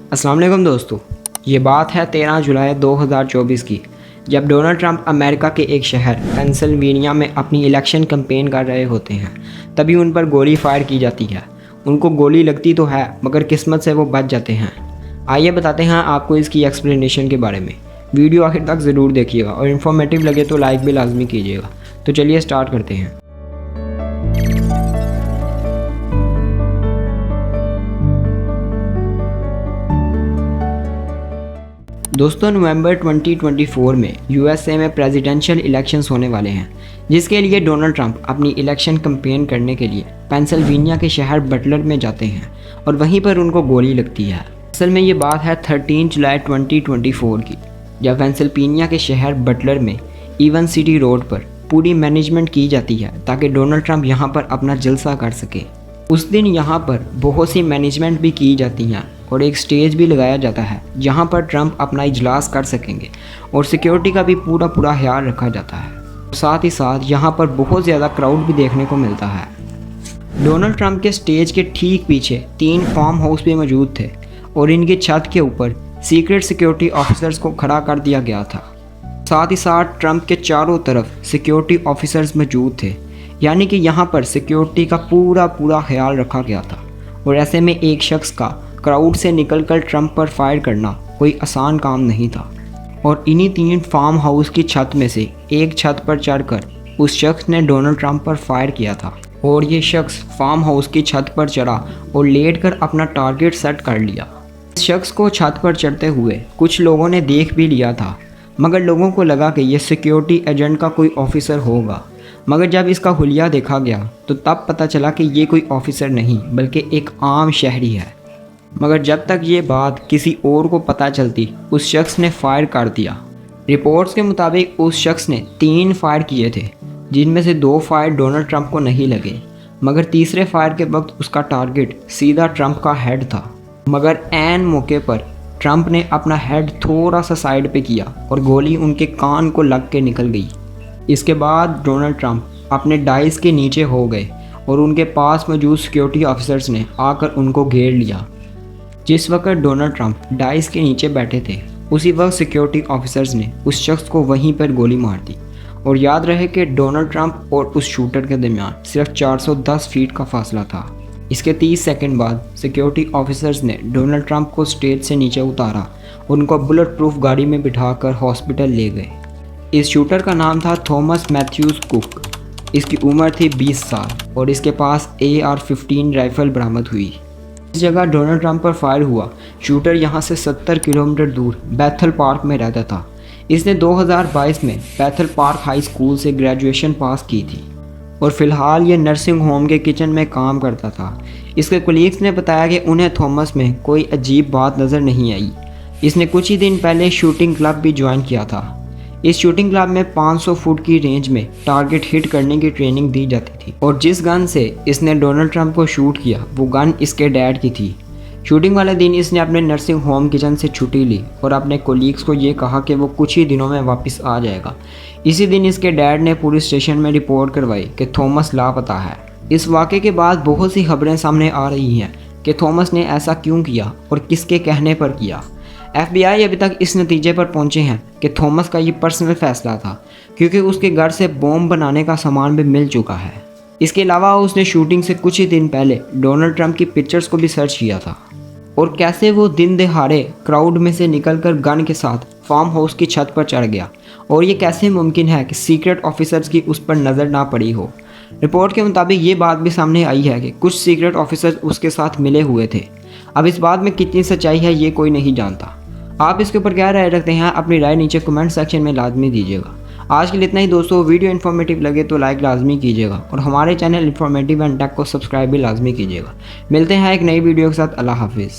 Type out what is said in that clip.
अस्सलाम वालेकुम दोस्तों, ये बात है 13 जुलाई 2024 की, जब डोनाल्ड ट्रंप अमेरिका के एक शहर पेंसिल्वेनिया में अपनी इलेक्शन कैंपेन कर रहे होते हैं। तभी उन पर गोली फायर की जाती है। उनको गोली लगती तो है मगर किस्मत से वो बच जाते हैं। आइए बताते हैं आपको इसकी एक्सप्लेनेशन के बारे में। वीडियो आखिर तक ज़रूर देखिएगा और इन्फॉर्मेटिव लगे तो लाइक भी लाजमी कीजिएगा। तो चलिए स्टार्ट करते हैं। दोस्तों, नवंबर 2024 में यूएसए में प्रेसिडेंशियल इलेक्शंस होने वाले हैं, जिसके लिए डोनाल्ड ट्रंप अपनी इलेक्शन कैंपेन करने के लिए पेंसिल्वेनिया के शहर बटलर में जाते हैं और वहीं पर उनको गोली लगती है। असल में ये बात है 13 जुलाई 2024 की, जब पेंसिल्वेनिया के शहर बटलर में इवन सिटी रोड पर पूरी मैनेजमेंट की जाती है ताकि डोनाल्ड ट्रंप यहाँ पर अपना जलसा कर सके। उस दिन यहाँ पर बहुत सी मैनेजमेंट भी की जाती हैं और एक स्टेज भी लगाया जाता है जहाँ पर ट्रंप अपना इजलास कर सकेंगे और सिक्योरिटी का भी पूरा ख्याल रखा जाता है। साथ ही साथ यहाँ पर बहुत ज़्यादा क्राउड भी देखने को मिलता है। डोनाल्ड ट्रंप के स्टेज के ठीक पीछे 3 फार्म हाउस भी मौजूद थे और इनकी छत के ऊपर सीक्रेट सिक्योरिटी ऑफिसर्स को खड़ा कर दिया गया था। साथ ही साथ ट्रंप के चारों तरफ सिक्योरिटी ऑफिसर्स मौजूद थे, यानी कि यहाँ पर सिक्योरिटी का पूरा ख्याल रखा गया था। और ऐसे में एक शख्स का क्राउड से निकलकर ट्रंप पर फायर करना कोई आसान काम नहीं था। और इन्हीं 3 फार्म हाउस की छत में से एक छत पर चढ़कर उस शख्स ने डोनाल्ड ट्रंप पर फायर किया था। और ये शख्स फार्म हाउस की छत पर चढ़ा और लेटकर अपना टारगेट सेट कर लिया। इस शख्स को छत पर चढ़ते हुए कुछ लोगों ने देख भी लिया था, मगर लोगों को लगा कि यह सिक्योरिटी एजेंट का कोई ऑफिसर होगा। मगर जब इसका हुलिया देखा गया तो तब पता चला कि ये कोई ऑफिसर नहीं बल्कि एक आम शहरी है। मगर जब तक ये बात किसी और को पता चलती, उस शख्स ने फायर कर दिया। रिपोर्ट्स के मुताबिक उस शख्स ने 3 फायर किए थे, जिनमें से 2 फायर डोनाल्ड ट्रंप को नहीं लगे, मगर तीसरे फायर के वक्त उसका टारगेट सीधा ट्रंप का हेड था। मगर ऐन मौके पर ट्रंप ने अपना हेड थोड़ा सा साइड पे किया और गोली उनके कान को लग के निकल गई। इसके बाद डोनाल्ड ट्रंप अपने डाइस के नीचे हो गए और उनके पास मौजूद सिक्योरिटी ऑफिसर्स ने आकर उनको घेर लिया। जिस वक्त डोनाल्ड ट्रंप डाइस के नीचे बैठे थे, उसी वक्त सिक्योरिटी ऑफिसर्स ने उस शख्स को वहीं पर गोली मार दी। और याद रहे कि डोनाल्ड ट्रंप और उस शूटर के दरमियान सिर्फ 410 फीट का फासला था। इसके 30 सेकंड बाद सिक्योरिटी ऑफिसर्स ने डोनाल्ड ट्रंप को स्टेज से नीचे उतारा और उनको बुलेट प्रूफ गाड़ी में बिठाकर हॉस्पिटल ले गए। इस शूटर का नाम था थॉमस मैथ्यूज कुक। इसकी उम्र थी 20 साल और इसके पास AR-15 राइफल बरामद हुई। इस जगह डोनाल्ड ट्रंप पर फायर हुआ शूटर यहाँ से 70 किलोमीटर दूर बैथल पार्क में रहता था। इसने 2022 में बैथल पार्क हाई स्कूल से ग्रेजुएशन पास की थी और फ़िलहाल ये नर्सिंग होम के किचन में काम करता था। इसके कोलीग्स ने बताया कि उन्हें थॉमस में कोई अजीब बात नज़र नहीं आई। इसने कुछ ही दिन पहले शूटिंग क्लब भी ज्वाइन किया था। इस शूटिंग क्लब में 500 फुट की रेंज में टारगेट हिट करने की ट्रेनिंग दी जाती थी। और जिस गन से इसने डोनाल्ड ट्रंप को शूट किया वो गन इसके डैड की थी। शूटिंग वाले दिन इसने अपने नर्सिंग होम किचन से छुट्टी ली और अपने कोलीग्स को ये कहा कि वो कुछ ही दिनों में वापस आ जाएगा। इसी दिन इसके डैड ने पुलिस स्टेशन में रिपोर्ट करवाई कि थॉमस लापता है। इस वाक़े के बाद बहुत सी खबरें सामने आ रही हैं कि थॉमस ने ऐसा क्यों किया और किसके कहने पर किया। FBI अभी तक इस नतीजे पर पहुंचे हैं कि थॉमस का ये पर्सनल फैसला था, क्योंकि उसके घर से बॉम्ब बनाने का सामान भी मिल चुका है। इसके अलावा उसने शूटिंग से कुछ ही दिन पहले डोनाल्ड ट्रंप की पिक्चर्स को भी सर्च किया था और कैसे वो दिन दहाड़े क्राउड में से निकलकर गन के साथ फार्म हाउस की छत पर चढ़ गया और ये कैसे मुमकिन है कि सीक्रेट ऑफिसर्स की उस पर नज़र ना पड़ी हो। रिपोर्ट के मुताबिक ये बात भी सामने आई है कि कुछ सीक्रेट ऑफिसर्स उसके साथ मिले हुए थे। अब इस बात में कितनी सच्चाई है ये कोई नहीं जानता। आप इसके ऊपर क्या राय रखते हैं? अपनी राय नीचे कमेंट सेक्शन में लाजमी दीजिएगा। आज के लिए इतना ही दोस्तों। वीडियो इन्फॉर्मेटिव लगे तो लाइक लाजमी कीजिएगा और हमारे चैनल इन्फॉर्मेटिव एंड टेक को सब्सक्राइब भी लाजमी कीजिएगा। मिलते हैं एक नई वीडियो के साथ। अल्लाह हाफिज़।